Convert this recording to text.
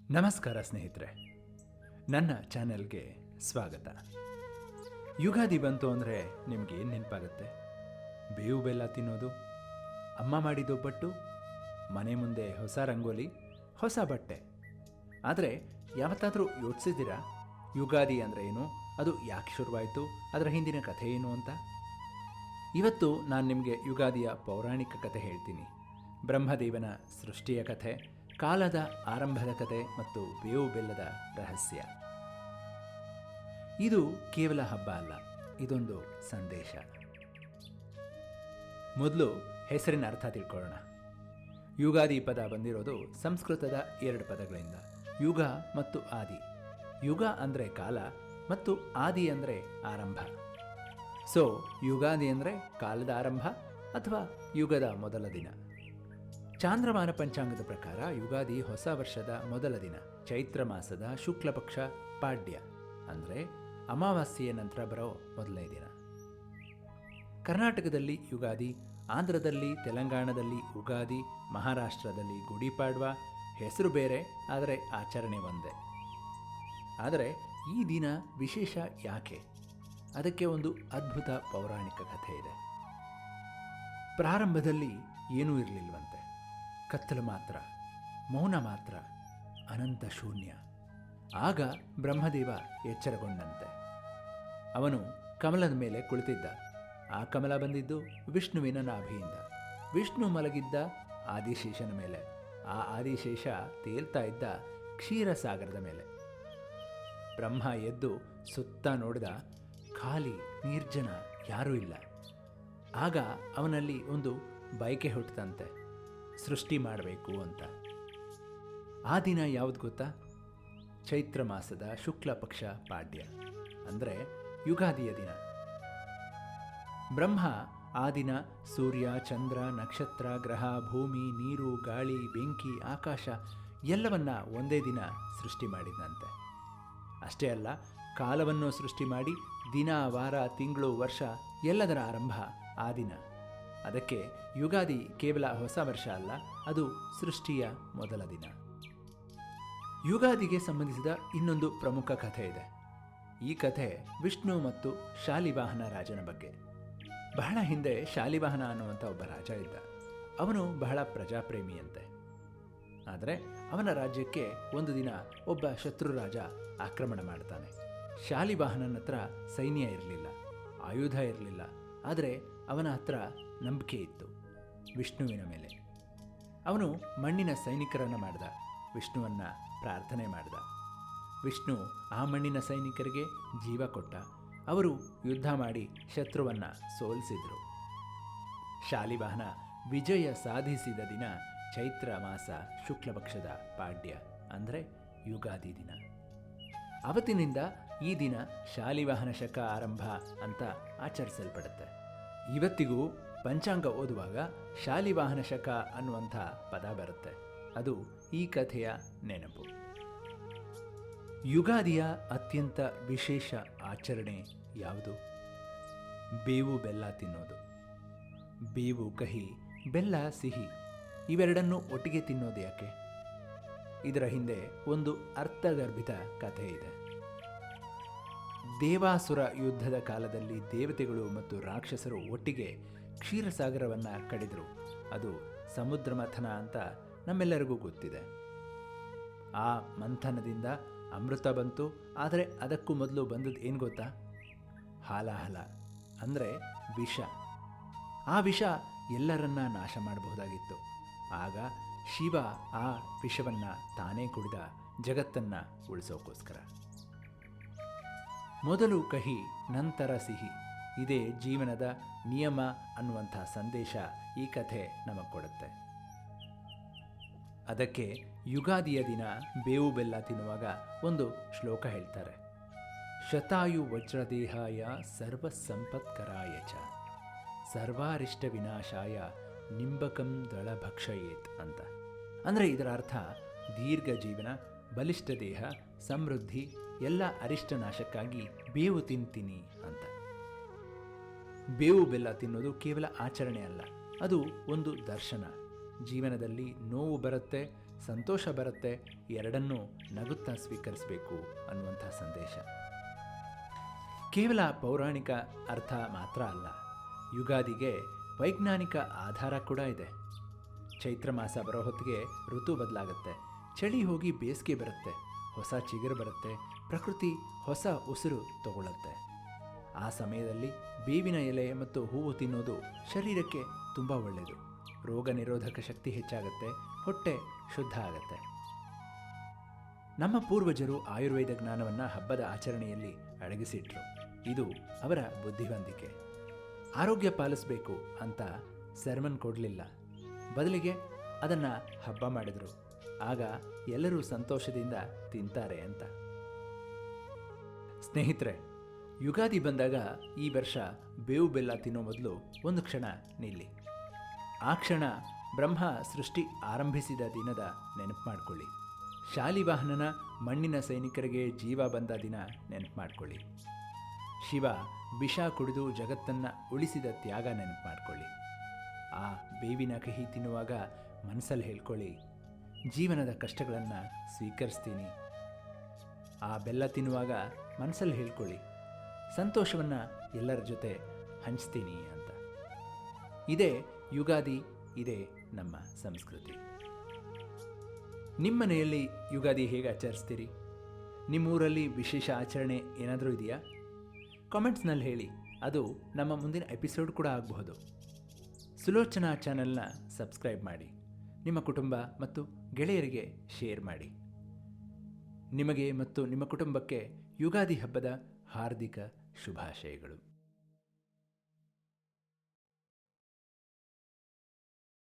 ನಮಸ್ಕಾರ ಸ್ನೇಹಿತರೆ, ನನ್ನ ಚಾನೆಲ್ಗೆ ಸ್ವಾಗತ. ಯುಗಾದಿ ಬಂತು ಅಂದರೆ ನಿಮಗೆ ಏನು ನೆನಪಾಗುತ್ತೆ? ಬೇವು ಬೆಲ್ಲ ತಿನ್ನೋದು, ಅಮ್ಮ ಮಾಡಿದ ಒಬ್ಬಟ್ಟು, ಮನೆ ಮುಂದೆ ಹೊಸ ರಂಗೋಲಿ, ಹೊಸ ಬಟ್ಟೆ. ಆದರೆ ಯಾವತ್ತಾದರೂ ಯೋಚಿಸಿದ್ದೀರಾ ಯುಗಾದಿ ಅಂದರೆ ಏನು, ಅದು ಯಾಕೆ ಶುರುವಾಯಿತು, ಅದರ ಹಿಂದಿನ ಕಥೆ ಏನು ಅಂತ? ಇವತ್ತು ನಾನು ನಿಮಗೆ ಯುಗಾದಿಯ ಪೌರಾಣಿಕ ಕಥೆ ಹೇಳ್ತೀನಿ. ಬ್ರಹ್ಮದೇವನ ಸೃಷ್ಟಿಯ ಕಥೆ, ಕಾಲದ ಆರಂಭದ ಕಥೆ ಮತ್ತು ಬೇವು ಬೆಲ್ಲದ ರಹಸ್ಯ. ಇದು ಕೇವಲ ಹಬ್ಬ ಅಲ್ಲ, ಇದೊಂದು ಸಂದೇಶ. ಮೊದಲು ಹೆಸರಿನ ಅರ್ಥ ತಿಳ್ಕೊಳ್ಳೋಣ. ಯುಗಾದಿ ಪದ ಬಂದಿರೋದು ಸಂಸ್ಕೃತದ 2 ಪದಗಳಿಂದ, ಯುಗ ಮತ್ತು ಆದಿ. ಯುಗ ಅಂದರೆ ಕಾಲ ಮತ್ತು ಆದಿ ಅಂದರೆ ಆರಂಭ. ಸೊ ಯುಗಾದಿ ಅಂದರೆ ಕಾಲದ ಆರಂಭ ಅಥವಾ ಯುಗದ ಮೊದಲ ದಿನ. ಚಾಂದ್ರಮಾನ ಪಂಚಾಂಗದ ಪ್ರಕಾರ ಯುಗಾದಿ ಹೊಸ ವರ್ಷದ ಮೊದಲ ದಿನ, ಚೈತ್ರ ಮಾಸದ ಶುಕ್ಲ ಪಕ್ಷ ಪಾಡ್ಯ ಅಂದರೆ ಅಮಾವಾಸ್ಯೆಯ ನಂತರ ಬರೋ ಮೊದಲನೇ ದಿನ. ಕರ್ನಾಟಕದಲ್ಲಿ ಯುಗಾದಿ, ಆಂಧ್ರದಲ್ಲಿ, ತೆಲಂಗಾಣದಲ್ಲಿ ಉಗಾದಿ, ಮಹಾರಾಷ್ಟ್ರದಲ್ಲಿ ಗುಡಿಪಾಡ್ವಾ. ಹೆಸರು ಬೇರೆ, ಆದರೆ ಆಚರಣೆ ಒಂದೇ. ಆದರೆ ಈ ದಿನ ವಿಶೇಷ ಯಾಕೆ? ಅದಕ್ಕೆ ಒಂದು ಅದ್ಭುತ ಪೌರಾಣಿಕ ಕಥೆ ಇದೆ. ಪ್ರಾರಂಭದಲ್ಲಿ ಏನೂ ಇರಲಿಲ್ವಂತೆ. ಕತ್ತಲು ಮಾತ್ರ, ಮೌನ ಮಾತ್ರ, ಅನಂತ ಶೂನ್ಯ. ಆಗ ಬ್ರಹ್ಮದೇವ ಎಚ್ಚರಗೊಂಡಂತೆ. ಅವನು ಕಮಲದ ಮೇಲೆ ಕುಳಿತಿದ್ದ. ಆ ಕಮಲ ಬಂದಿದ್ದು ವಿಷ್ಣುವಿನ ನಾಭಿಯಿಂದ. ವಿಷ್ಣು ಮಲಗಿದ್ದ ಆದಿಶೇಷನ ಮೇಲೆ. ಆ ಆದಿಶೇಷ ತೇಲ್ತಾ ಇದ್ದ ಕ್ಷೀರಸಾಗರದ ಮೇಲೆ. ಬ್ರಹ್ಮ ಎದ್ದು ಸುತ್ತ ನೋಡಿದ. ಖಾಲಿ, ನಿರ್ಜನ, ಯಾರೂ ಇಲ್ಲ. ಆಗ ಅವನಲ್ಲಿ ಒಂದು ಬಯಕೆ ಹುಟ್ಟಿತಂತೆ, ಸೃಷ್ಟಿ ಮಾಡಬೇಕು ಅಂತ. ಆ ದಿನ ಯಾವುದು ಗೊತ್ತಾ? ಚೈತ್ರ ಮಾಸದ ಶುಕ್ಲ ಪಕ್ಷ ಪಾಡ್ಯ ಅಂದರೆ ಯುಗಾದಿಯ ದಿನ. ಬ್ರಹ್ಮ ಆ ದಿನ ಸೂರ್ಯ, ಚಂದ್ರ, ನಕ್ಷತ್ರ, ಗ್ರಹ, ಭೂಮಿ, ನೀರು, ಗಾಳಿ, ಬೆಂಕಿ, ಆಕಾಶ ಎಲ್ಲವನ್ನ ಒಂದೇ ದಿನ ಸೃಷ್ಟಿ ಮಾಡಿದಂತೆ. ಅಷ್ಟೇ ಅಲ್ಲ, ಕಾಲವನ್ನು ಸೃಷ್ಟಿ ಮಾಡಿ ದಿನ, ವಾರ, ತಿಂಗಳು, ವರ್ಷ ಎಲ್ಲದರ ಆರಂಭ ಆ ದಿನ. ಅದಕ್ಕೆ ಯುಗಾದಿ ಕೇವಲ ಹೊಸ ವರ್ಷ ಅಲ್ಲ, ಅದು ಸೃಷ್ಟಿಯ ಮೊದಲ ದಿನ. ಯುಗಾದಿಗೆ ಸಂಬಂಧಿಸಿದ ಇನ್ನೊಂದು ಪ್ರಮುಖ ಕಥೆ ಇದೆ. ಈ ಕಥೆ ವಿಷ್ಣು ಮತ್ತು ಶಾಲಿವಾಹನ ರಾಜನ ಬಗ್ಗೆ. ಬಹಳ ಹಿಂದೆ ಶಾಲಿವಾಹನ ಅನ್ನುವಂಥ ಒಬ್ಬ ರಾಜ ಇದ್ದ. ಅವನು ಬಹಳ ಪ್ರಜಾಪ್ರೇಮಿಯಂತೆ. ಆದರೆ ಅವನ ರಾಜ್ಯಕ್ಕೆ ಒಂದು ದಿನ ಒಬ್ಬ ಶತ್ರು ರಾಜ ಆಕ್ರಮಣ ಮಾಡ್ತಾನೆ. ಶಾಲಿವಾಹನನ ಹತ್ರ ಸೈನ್ಯ ಇರಲಿಲ್ಲ, ಆಯುಧ ಇರಲಿಲ್ಲ. ಆದರೆ ಅವನ ಹತ್ರ ನಂಬಿಕೆ ಇತ್ತು, ವಿಷ್ಣುವಿನ ಮೇಲೆ. ಅವನು ಮಣ್ಣಿನ ಸೈನಿಕರನ್ನು ಮಾಡಿದ, ವಿಷ್ಣುವನ್ನು ಪ್ರಾರ್ಥನೆ ಮಾಡಿದ. ವಿಷ್ಣು ಆ ಮಣ್ಣಿನ ಸೈನಿಕರಿಗೆ ಜೀವ ಕೊಟ್ಟ. ಅವರು ಯುದ್ಧ ಮಾಡಿ ಶತ್ರುವನ್ನು ಸೋಲಿಸಿದರು. ಶಾಲಿವಾಹನ ವಿಜಯ ಸಾಧಿಸಿದ ದಿನ ಚೈತ್ರ ಮಾಸ ಶುಕ್ಲಪಕ್ಷದ ಪಾಡ್ಯ ಅಂದರೆ ಯುಗಾದಿ ದಿನ. ಅವತ್ತಿನಿಂದ ಈ ದಿನ ಶಾಲಿವಾಹನ ಶಕ ಆರಂಭ ಅಂತ ಆಚರಿಸಲ್ಪಡುತ್ತೆ. ಇವತ್ತಿಗೂ ಪಂಚಾಂಗ ಓದುವಾಗ ಶಾಲಿವಾಹನ ಶಕ ಅನ್ನುವಂಥ ಪದ ಬರುತ್ತೆ. ಅದು ಈ ಕಥೆಯ ನೆನಪು. ಯುಗಾದಿಯ ಅತ್ಯಂತ ವಿಶೇಷ ಆಚರಣೆ ಯಾವುದು? ಬೇವು ಬೆಲ್ಲ ತಿನ್ನೋದು. ಬೇವು ಕಹಿ, ಬೆಲ್ಲ ಸಿಹಿ, ಇವೆರಡನ್ನೂ ಒಟ್ಟಿಗೆ ತಿನ್ನೋದು ಯಾಕೆ? ಇದರ ಹಿಂದೆ ಒಂದು ಅರ್ಥಗರ್ಭಿತ ಕಥೆ ಇದೆ. ದೇವಾಸುರ ಯುದ್ಧದ ಕಾಲದಲ್ಲಿ ದೇವತೆಗಳು ಮತ್ತು ರಾಕ್ಷಸರು ಒಟ್ಟಿಗೆ ಕ್ಷೀರಸಾಗರವನ್ನು ಕಡಿದರು. ಅದು ಸಮುದ್ರ ಮಂಥನ ಅಂತ ನಮ್ಮೆಲ್ಲರಿಗೂ ಗೊತ್ತಿದೆ. ಆ ಮಂಥನದಿಂದ ಅಮೃತ ಬಂತು. ಆದರೆ ಅದಕ್ಕೂ ಮೊದಲು ಬಂದದ್ದು ಏನು ಗೊತ್ತಾ? ಹಾಲಾಹಲ ಅಂದರೆ ವಿಷ. ಆ ವಿಷ ಎಲ್ಲರನ್ನ ನಾಶ ಮಾಡಬಹುದಾಗಿತ್ತು. ಆಗ ಶಿವ ಆ ವಿಷವನ್ನು ತಾನೇ ಕುಡಿದ, ಜಗತ್ತನ್ನು ಉಳಿಸೋಕ್ಕೋಸ್ಕರ. ಮೊದಲು ಕಹಿ, ನಂತರ ಸಿಹಿ, ಇದೇ ಜೀವನದ ನಿಯಮ ಅನ್ನುವಂಥ ಸಂದೇಶ ಈ ಕಥೆ ನಮಗೆ ಕೊಡುತ್ತೆ. ಅದಕ್ಕೆ ಯುಗಾದಿಯ ದಿನ ಬೇವು ಬೆಲ್ಲ ತಿನ್ನುವಾಗ ಒಂದು ಶ್ಲೋಕ ಹೇಳ್ತಾರೆ. ಶತಾಯು ವಜ್ರದೇಹಾಯ ಸರ್ವ ಸಂಪತ್ಕರಾಯ ಚ ಸರ್ವಾರಿಷ್ಟ ವಿನಾಶಾಯ ನಿಂಬಕಂ ದಳ ಭಕ್ಷಯೇತ್ ಅಂತ. ಅಂದರೆ ಇದರ ಅರ್ಥ ದೀರ್ಘ ಜೀವನ, ಬಲಿಷ್ಠ ದೇಹ, ಸಮೃದ್ಧಿ, ಎಲ್ಲ ಅರಿಷ್ಟ ನಾಶಕ್ಕಾಗಿ ಬೇವು ತಿಂತೀನಿ ಅಂತ. ಬೇವು ಬೆಲ್ಲ ತಿನ್ನೋದು ಕೇವಲ ಆಚರಣೆ ಅಲ್ಲ, ಅದು ಒಂದು ದರ್ಶನ. ಜೀವನದಲ್ಲಿ ನೋವು ಬರುತ್ತೆ, ಸಂತೋಷ ಬರುತ್ತೆ, ಎರಡನ್ನೂ ನಗುತ್ತಾ ಸ್ವೀಕರಿಸಬೇಕು ಅನ್ನುವಂಥ ಸಂದೇಶ. ಕೇವಲ ಪೌರಾಣಿಕ ಅರ್ಥ ಮಾತ್ರ ಅಲ್ಲ, ಯುಗಾದಿಗೆ ವೈಜ್ಞಾನಿಕ ಆಧಾರ ಕೂಡ ಇದೆ. ಚೈತ್ರ ಮಾಸ ಬರೋ ಹೊತ್ತಿಗೆ ಋತು ಬದಲಾಗುತ್ತೆ, ಚಳಿ ಹೋಗಿ ಬೇಸಿಗೆ ಬರುತ್ತೆ, ಹೊಸ ಚಿಗುರು ಬರುತ್ತೆ, ಪ್ರಕೃತಿ ಹೊಸ ಉಸಿರು ತಗೊಳ್ಳುತ್ತೆ. ಆ ಸಮಯದಲ್ಲಿ ಬೇವಿನ ಎಲೆ ಮತ್ತು ಹೂವು ತಿನ್ನೋದು ಶರೀರಕ್ಕೆ ತುಂಬ ಒಳ್ಳೆಯದು. ರೋಗ ನಿರೋಧಕ ಶಕ್ತಿ ಹೆಚ್ಚಾಗುತ್ತೆ, ಹೊಟ್ಟೆ ಶುದ್ಧ ಆಗುತ್ತೆ. ನಮ್ಮ ಪೂರ್ವಜರು ಆಯುರ್ವೇದ ಜ್ಞಾನವನ್ನು ಹಬ್ಬದ ಆಚರಣೆಯಲ್ಲಿ ಅಡಗಿಸಿಟ್ರು. ಇದು ಅವರ ಬುದ್ಧಿವಂತಿಕೆ. ಆರೋಗ್ಯ ಪಾಲಿಸಬೇಕು ಅಂತ ಸರ್ಮನ್ ಕೊಡಲಿಲ್ಲ, ಬದಲಿಗೆ ಅದನ್ನು ಹಬ್ಬ ಮಾಡಿದರು. ಆಗ ಎಲ್ಲರೂ ಸಂತೋಷದಿಂದ ತಿಂತಾರೆ ಅಂತ. ಸ್ನೇಹಿತರೆ, ಯುಗಾದಿ ಬಂದಾಗ ಈ ವರ್ಷ ಬೇವು ಬೆಲ್ಲ ತಿನ್ನೋ ಮೊದಲು ಒಂದು ಕ್ಷಣ ನಿಲ್ಲಿ. ಆ ಕ್ಷಣ ಬ್ರಹ್ಮ ಸೃಷ್ಟಿ ಆರಂಭಿಸಿದ ದಿನದ ನೆನಪು ಮಾಡಿಕೊಳ್ಳಿ. ಶಾಲಿವಾಹನನ ಮಣ್ಣಿನ ಸೈನಿಕರಿಗೆ ಜೀವ ಬಂದ ದಿನ ನೆನಪು ಮಾಡಿಕೊಳ್ಳಿ. ಶಿವ ವಿಷ ಕುಡಿದು ಜಗತ್ತನ್ನು ಉಳಿಸಿದ ತ್ಯಾಗ ನೆನಪು ಮಾಡಿಕೊಳ್ಳಿ. ಆ ಬೇವಿನ ಕಹಿ ತಿನ್ನುವಾಗ ಮನಸ್ಸಲ್ಲಿ ಹೇಳ್ಕೊಳ್ಳಿ, ಜೀವನದ ಕಷ್ಟಗಳನ್ನು ಸ್ವೀಕರಿಸ್ತೀನಿ. ಆ ಬೆಲ್ಲ ತಿನ್ನುವಾಗ ಮನಸ್ಸಲ್ಲಿ ಹೇಳ್ಕೊಳ್ಳಿ, ಸಂತೋಷವನ್ನು ಎಲ್ಲರ ಜೊತೆ ಹಂಚ್ತೀನಿ ಅಂತ. ಇದೇ ಯುಗಾದಿ, ಇದೇ ನಮ್ಮ ಸಂಸ್ಕೃತಿ. ನಿಮ್ಮ ಮನೆಯಲ್ಲಿ ಯುಗಾದಿ ಹೇಗೆ ಆಚರಿಸ್ತೀರಿ? ನಿಮ್ಮೂರಲ್ಲಿ ವಿಶೇಷ ಆಚರಣೆ ಏನಾದರೂ ಇದೆಯಾ? ಕಾಮೆಂಟ್ಸ್ನಲ್ಲಿ ಹೇಳಿ. ಅದು ನಮ್ಮ ಮುಂದಿನ ಎಪಿಸೋಡ್ ಕೂಡ ಆಗಬಹುದು. ಸುಲೋಚನಾ ಚಾನೆಲ್ನ ಸಬ್ಸ್ಕ್ರೈಬ್ ಮಾಡಿ, ನಿಮ್ಮ ಕುಟುಂಬ ಮತ್ತು ಗೆಳೆಯರಿಗೆ ಶೇರ್ ಮಾಡಿ. ನಿಮಗೆ ಮತ್ತು ನಿಮ್ಮ ಕುಟುಂಬಕ್ಕೆ ಯುಗಾದಿ ಹಬ್ಬದ ಹಾರ್ದಿಕ ಶುಭಾಶಯಗಳು.